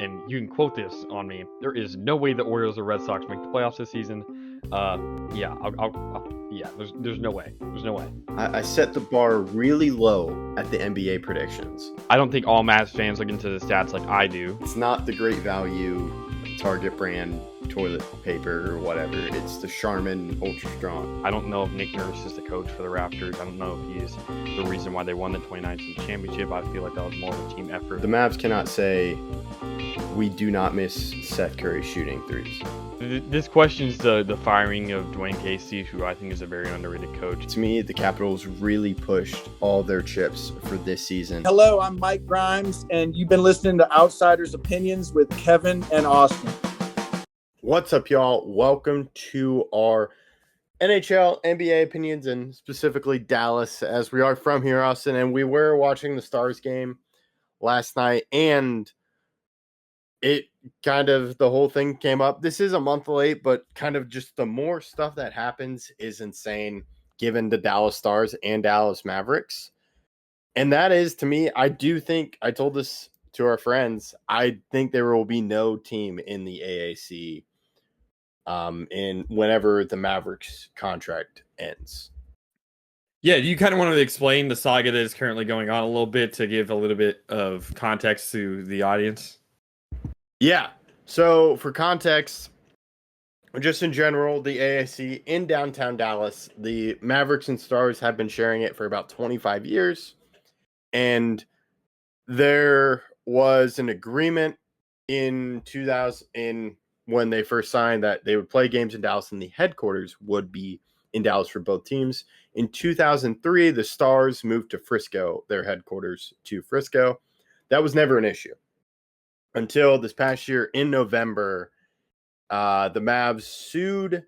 and you can quote this on me. There is no way the Orioles or Red Sox make the playoffs this season. Yeah, there's no way. There's no way. I set the bar really low at the NBA predictions. I don't think all Mavs fans look into the stats like I do. It's not the great value Target brand toilet paper or whatever. It's the Charmin Ultra Strong. I don't know if Nick Nurse is the coach for the Raptors. I don't know if he's the reason why they won the 2019 championship. I feel like that was more of a team effort. The Mavs cannot say we do not miss Seth Curry shooting threes. This questions the firing of Dwayne Casey, who I think is a very underrated coach. To me, the Capitals really pushed all their chips for this season. Hello, I'm Mike Grimes, and you've been listening to Outsiders Opinions with Kevin and Austin. What's up, y'all? Welcome to our NHL, NBA opinions, and specifically Dallas, as we are from here, Austin. And we were watching the Stars game last night, and it kind of, the whole thing came up. This is a month late, but kind of just the more stuff that happens is insane given the Dallas Stars and Dallas Mavericks. And that is, to me, I do think, I told this to our friends, I think there will be no team in the AAC in whenever the Mavericks contract ends. Yeah, you kind of want to explain the saga that is currently going on a little bit to give a little bit of context to the audience? Yeah. So for context, just in general, the AAC in downtown Dallas, the Mavericks and Stars have been sharing it for about 25 years. And there was an agreement in 2000 when they first signed that they would play games in Dallas and the headquarters would be in Dallas for both teams. In 2003, the Stars moved to Frisco, their headquarters to Frisco. That was never an issue until this past year in November. The Mavs sued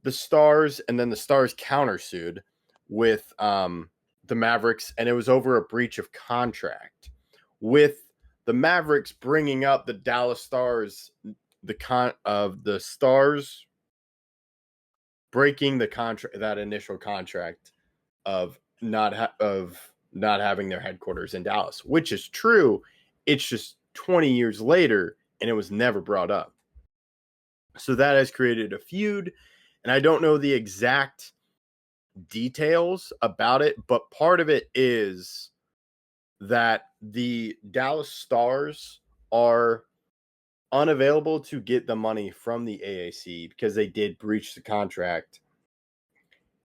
the Stars, and then the Stars countersued with the Mavericks, and it was over a breach of contract, with the Mavericks bringing up the Dallas Stars, the Stars breaking the contract, that initial contract of not having their headquarters in Dallas, which is true. It's just 20 years later, and it was never brought up. So that has created a feud, and I don't know the exact details about it, but part of it is that the Dallas Stars are unavailable to get the money from the AAC because they did breach the contract,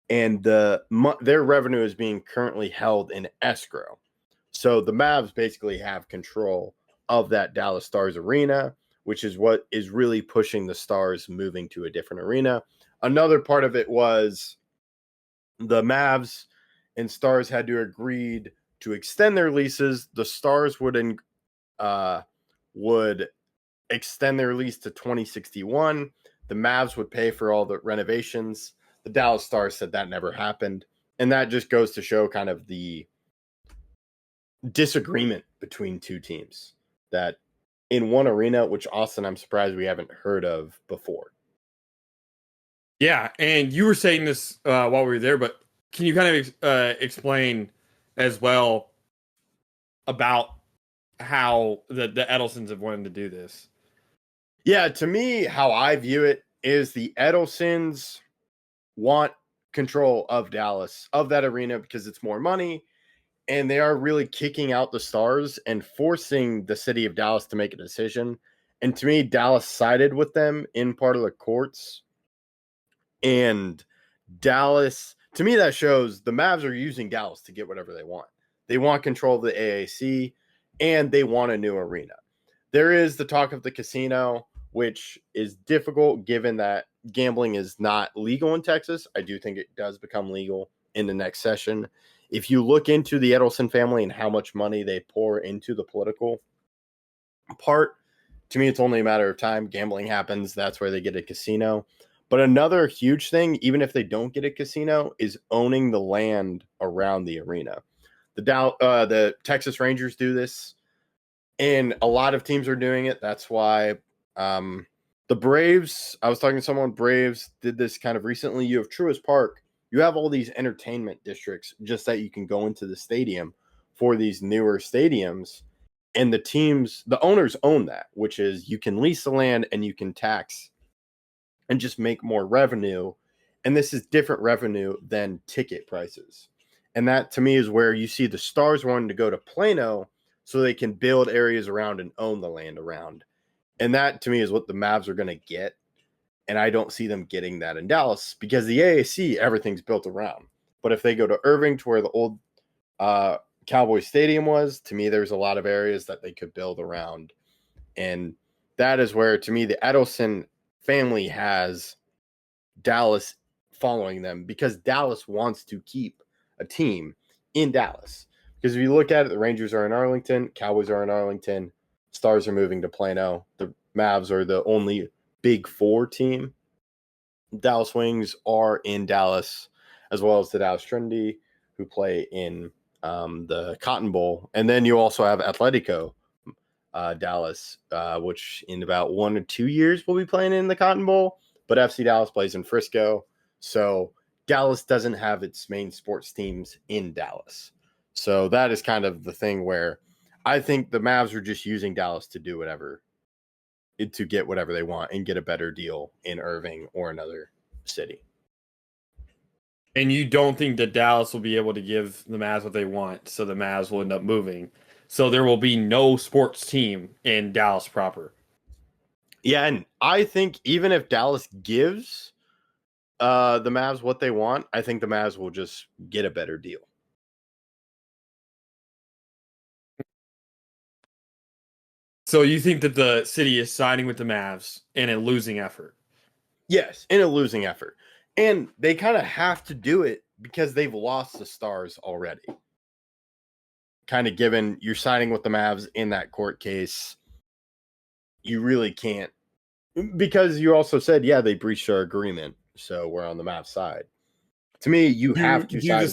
and their revenue is being currently held in escrow. So the Mavs basically have control of that Dallas Stars arena, which is what is really pushing the Stars moving to a different arena. Another part of it was the Mavs and Stars had to agree to extend their leases. The Stars would extend their lease to 2061. The Mavs would pay for all the renovations. The Dallas Stars said that never happened. And that just goes to show kind of the disagreement between two teams that in one arena, which Austin, I'm surprised we haven't heard of before. Yeah, and you were saying this while we were there, but can you kind of explain as well about how the Edelsons have wanted to do this? Yeah, to me, how I view it is the Edelsons want control of Dallas, of that arena, because it's more money, and they are really kicking out the Stars and forcing the city of Dallas to make a decision. And to me, Dallas sided with them in part of the courts. And Dallas, to me, that shows the Mavs are using Dallas to get whatever they want. They want control of the AAC, and they want a new arena. There is the talk of the casino, which is difficult given that gambling is not legal in Texas. I do think it does become legal in the next session. If you look into the Edelson family and how much money they pour into the political part, to me, it's only a matter of time. Gambling happens. That's where they get a casino. But another huge thing, even if they don't get a casino, is owning the land around the arena. The Texas Rangers do this, and a lot of teams are doing it. That's why the Braves, I was talking to someone, Braves did this kind of recently. You have Truist Park. You have all these entertainment districts just that you can go into the stadium for these newer stadiums. And the owners own that, which is you can lease the land and you can tax and just make more revenue. And this is different revenue than ticket prices. And that to me is where you see the Stars wanting to go to Plano so they can build areas around and own the land around. And that to me is what the Mavs are going to get. And I don't see them getting that in Dallas because the AAC, everything's built around. But if they go to Irving to where the old Cowboy Stadium was, to me, there's a lot of areas that they could build around. And that is where, to me, the Edelson family has Dallas following them because Dallas wants to keep a team in Dallas. Because if you look at it, the Rangers are in Arlington, Cowboys are in Arlington, Stars are moving to Plano. The Mavs are the only Big Four team. Dallas Wings are in Dallas, as well as the Dallas Trinity, who play in the Cotton Bowl. And then you also have Atletico Dallas, which in about 1 or 2 years will be playing in the Cotton Bowl. But FC Dallas plays in Frisco. So Dallas doesn't have its main sports teams in Dallas. So that is kind of the thing where I think the Mavs are just using Dallas to do whatever, to get whatever they want and get a better deal in Irving or another city. And you don't think that Dallas will be able to give the Mavs what they want, so the Mavs will end up moving. So there will be no sports team in Dallas proper. Yeah, and I think even if Dallas gives the Mavs what they want, I think the Mavs will just get a better deal. So you think that the city is siding with the Mavs in a losing effort? Yes, in a losing effort. And they kind of have to do it because they've lost the Stars already. Kind of given you're siding with the Mavs in that court case, you really can't. Because you also said, yeah, they breached our agreement, so we're on the Mavs side. To me, you have to side with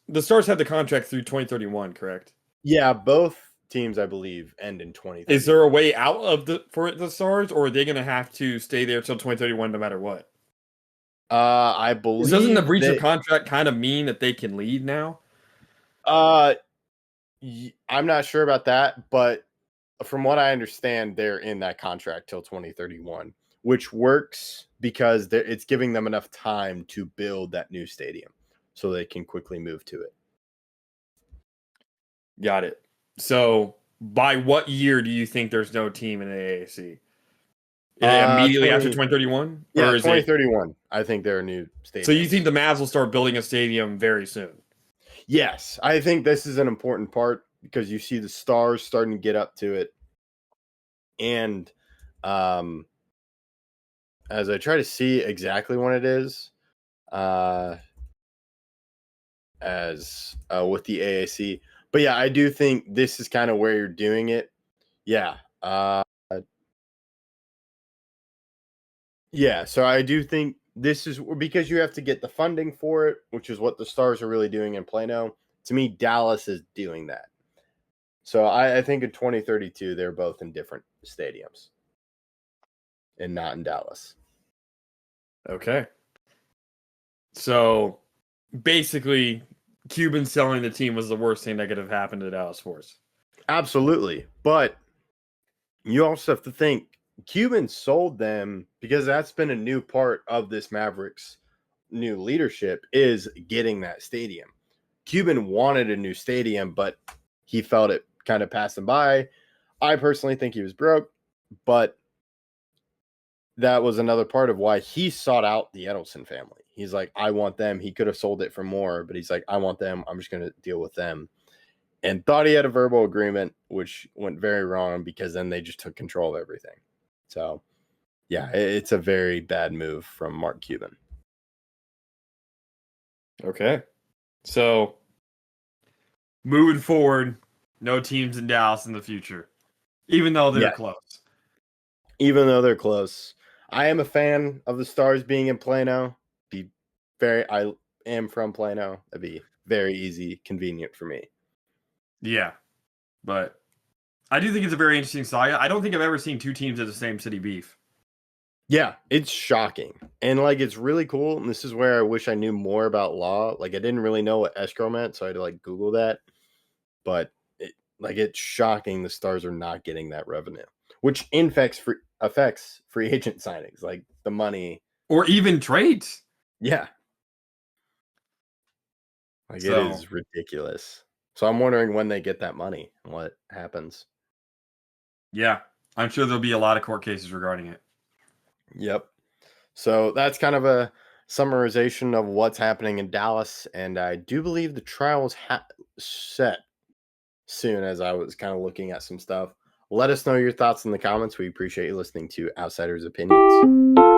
the Stars have the contract through 2031, correct? Yeah, both teams, I believe, end in 2030. Is there a way out of for the Stars, or are they going to have to stay there until 2031 no matter what? I believe. Doesn't the breach of contract kind of mean that they can leave now? I'm not sure about that, but from what I understand, they're in that contract till 2031, which works because it's giving them enough time to build that new stadium so they can quickly move to it. Got it. So by what year do you think there's no team in the AAC? Immediately after 2031? Yeah, 2031. I think they're a new stadium. So you think the Mavs will start building a stadium very soon? Yes. I think this is an important part because you see the Stars starting to get up to it. And as I try to see exactly when it is, as with the AAC. But yeah, I do think this is kind of where you're doing it. Yeah. Yeah, so I do think this is because you have to get the funding for it, which is what the Stars are really doing in Plano. To me, Dallas is doing that. So I think in 2032, they're both in different stadiums and not in Dallas. Okay. So basically, Cuban selling the team was the worst thing that could have happened to Dallas Sports. Absolutely. But you also have to think Cuban sold them because that's been a new part of this Mavericks new leadership is getting that stadium. Cuban wanted a new stadium, but he felt it kind of passed him by. I personally think he was broke, but that was another part of why he sought out the Edelson family. He's like, I want them. He could have sold it for more, but he's like, I want them. I'm just going to deal with them. And thought he had a verbal agreement, which went very wrong because then they just took control of everything. So, yeah, it's a very bad move from Mark Cuban. Okay. So, moving forward, no teams in Dallas in the future, even though they're close. Even though they're close. I am a fan of the Stars being in Plano. I am from Plano. That'd be very easy, convenient for me. Yeah, but I do think it's a very interesting saga. I don't think I've ever seen two teams in the same city beef. Yeah, it's shocking. And like it's really cool. And this is where I wish I knew more about law. Like I didn't really know what escrow meant, so I had to like Google that. But Like, it's shocking the Stars are not getting that revenue, which affects free agent signings, like the money. Or even trades. Yeah. Like, it So- is ridiculous. So I'm wondering when they get that money and what happens. Yeah, I'm sure there'll be a lot of court cases regarding it. Yep. So that's kind of a summarization of what's happening in Dallas. And I do believe the trial's set soon, as I was kind of looking at some stuff. Let us know your thoughts in the comments. We appreciate you listening to Outsiders Opinions.